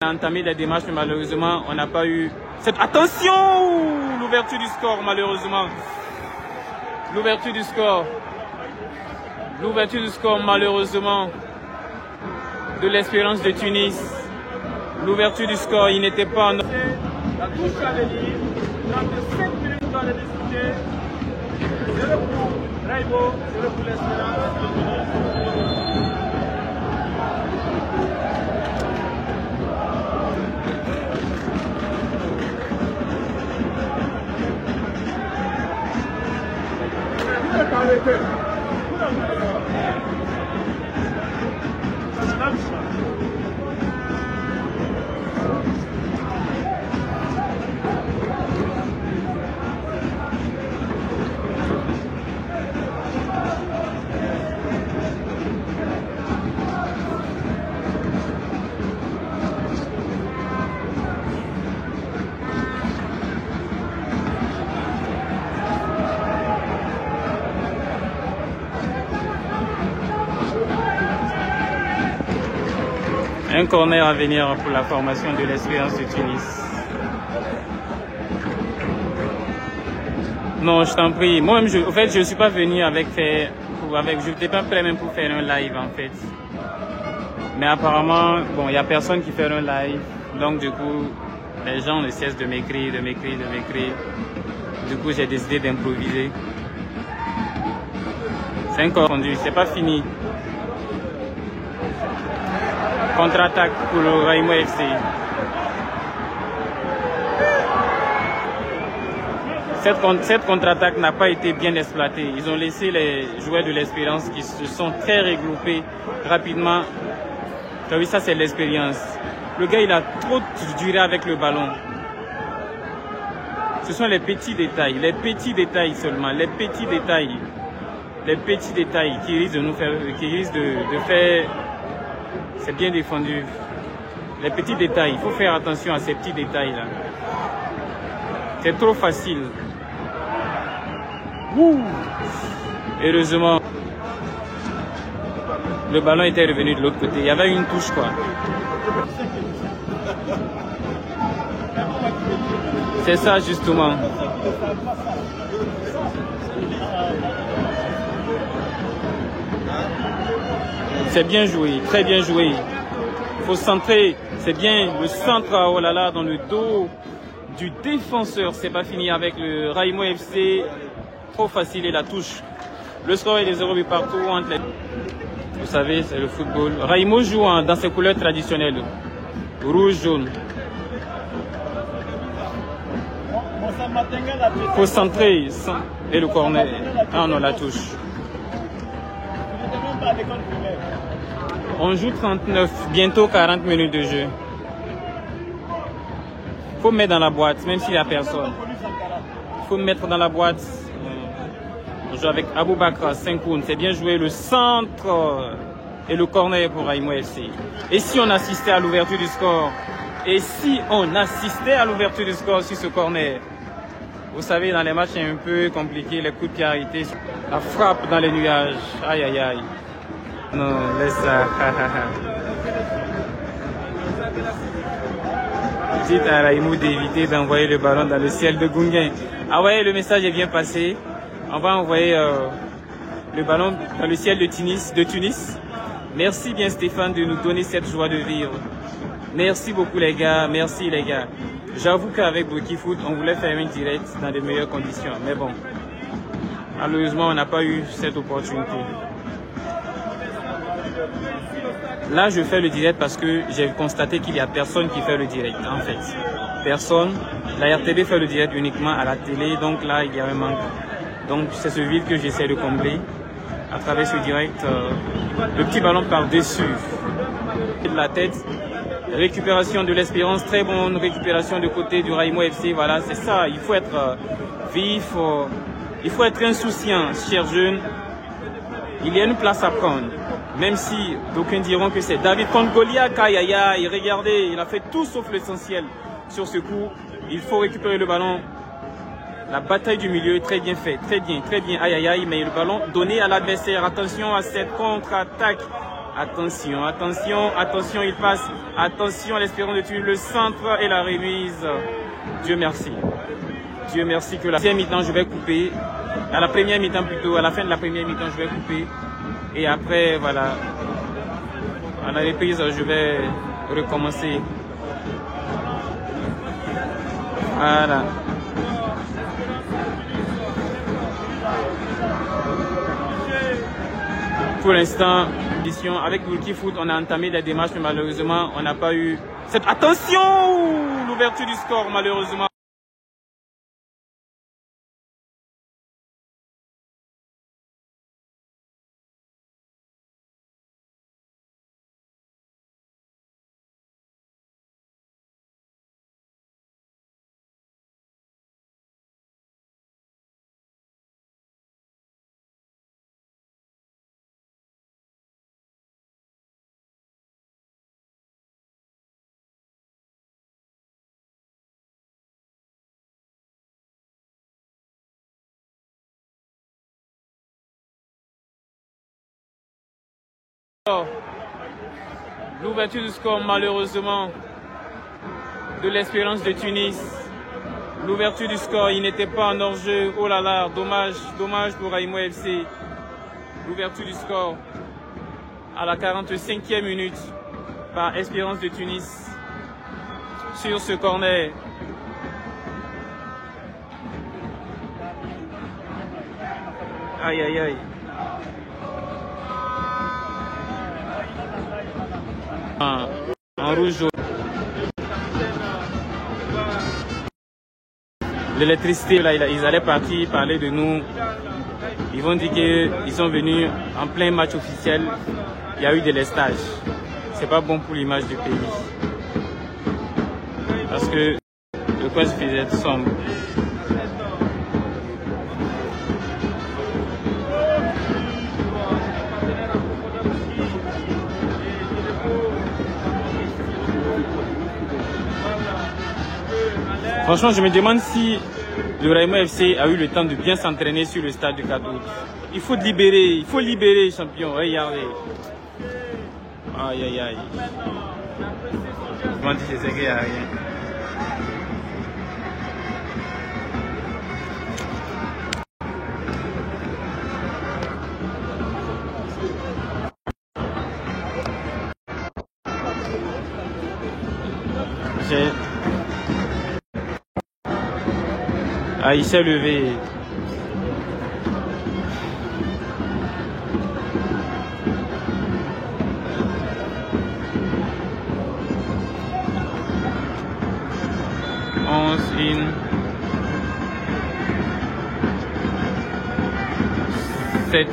On a entamé des démarches, mais malheureusement, on n'a pas eu cette... Attention! L'ouverture du score, malheureusement. L'ouverture du score. L'ouverture du score, malheureusement, de l'Espérance de Tunis. L'ouverture du score, il n'était pas en... La touche à venir, 35 minutes dans les discuter. 0 pour Raimo, 0 pour l'Espérance. Un corner à venir pour la formation de l'Espérance de Tunis. Non, je t'en prie. Moi-même, en fait, je ne suis pas venu je n'étais pas prêt même pour faire un live, en fait. Mais apparemment, bon, il n'y a personne qui fait un live. Donc, du coup, les gens ne cessent de m'écrire. Du coup, j'ai décidé d'improviser. C'est un corps rendu, c'est pas fini. Contre-attaque pour le Raimo FC. Cette contre-attaque n'a pas été bien exploitée. Ils ont laissé les joueurs de l'Espérance qui se sont très regroupés rapidement. Tu as vu, ça c'est l'expérience. Le gars, il a trop duré avec le ballon. Ce sont les petits détails seulement, les petits détails qui risquent de nous faire, de faire. C'est bien défendu. Les petits détails, il faut faire attention à ces petits détails-là. C'est trop facile. Ouh. Heureusement, le ballon était revenu de l'autre côté. Il y avait une touche, quoi. C'est ça, justement. C'est bien joué, très bien joué. Il faut centrer, c'est bien le centre, oh là là, dans le dos du défenseur. C'est pas fini avec le Raimo FC. Trop facile et la touche. Le score est de 0 but partout entre les... Vous savez, c'est le football. Raimo joue dans ses couleurs traditionnelles. Rouge, jaune. Il faut centrer et le corner. Ah non, la touche. On joue 39, bientôt 40 minutes de jeu. Il faut mettre dans la boîte, même s'il n'y a personne. Il faut mettre dans la boîte. On joue avec Aboubakra, Senkoun. C'est bien joué le centre et le corner pour Raimo FC. Et si on assistait à l'ouverture du score? Sur ce corner? Vous savez, dans les matchs, c'est un peu compliqué. Les coups de pied arrêtés. La frappe dans les nuages. Aïe, aïe, aïe. Non, laisse ça. Dites à Raimo d'éviter d'envoyer le ballon dans le ciel de Gungain. Ah ouais, le message est bien passé. On va envoyer le ballon dans le ciel de Tunis. Merci bien Stéphane de nous donner cette joie de vivre. Merci beaucoup les gars, merci les gars. J'avoue qu'avec Bokifoot, on voulait faire une direct dans de meilleures conditions. Mais bon, malheureusement, on n'a pas eu cette opportunité. Là, je fais le direct parce que j'ai constaté qu'il n'y a personne qui fait le direct, en fait. Personne. La RTB fait le direct uniquement à la télé, donc là, il y a un manque. Donc, c'est ce vide que j'essaie de combler à travers ce direct. Le petit ballon par-dessus de la tête. Récupération de l'Espérance, très bonne récupération de côté du Raimo FC. Voilà, c'est ça. Il faut être vif, il faut être insouciant, chers jeunes. Il y a une place à prendre. Même si d'aucuns diront que c'est David contre Goliath, aïe aïe aïe, regardez, il a fait tout sauf l'essentiel sur ce coup. Il faut récupérer le ballon. La bataille du milieu est très bien faite, très bien, aïe aïe aïe, mais le ballon donné à l'adversaire. Attention à cette contre-attaque. Attention, attention, attention, il passe. Attention à l'Espérance de Tunis, le centre et la remise. Dieu merci. Dieu merci que la deuxième mi-temps, je vais couper. À la première mi-temps plutôt, à la fin de la première mi-temps, je vais couper. Et après, voilà. À la reprise, je vais recommencer. Voilà. Pour l'instant, avec Burki Foot, on a entamé des démarches, mais malheureusement, on n'a pas eu cette... Attention! L'ouverture du score, malheureusement. L'ouverture du score, malheureusement, de l'Espérance de Tunis. L'ouverture du score, il n'était pas en hors-jeu. Oh là là, dommage, dommage pour Raimo FC. L'ouverture du score à la 45e minute par Espérance de Tunis sur ce corner. Aïe, aïe, aïe. En rouge. L'électricité, là, ils allaient partir parler de nous. Ils vont dire qu'ils sont venus en plein match officiel. Il y a eu des lestages. C'est pas bon pour l'image du pays. Parce que le coin se faisait sombre. Franchement, je me demande si le Raimo FC a eu le temps de bien s'entraîner sur le stade de Kadour. Il faut libérer, champion. Regardez. Aïe, aïe, aïe. Comment dire, je sais qu'il n'y a rien. Ah, il s'est levé. In 7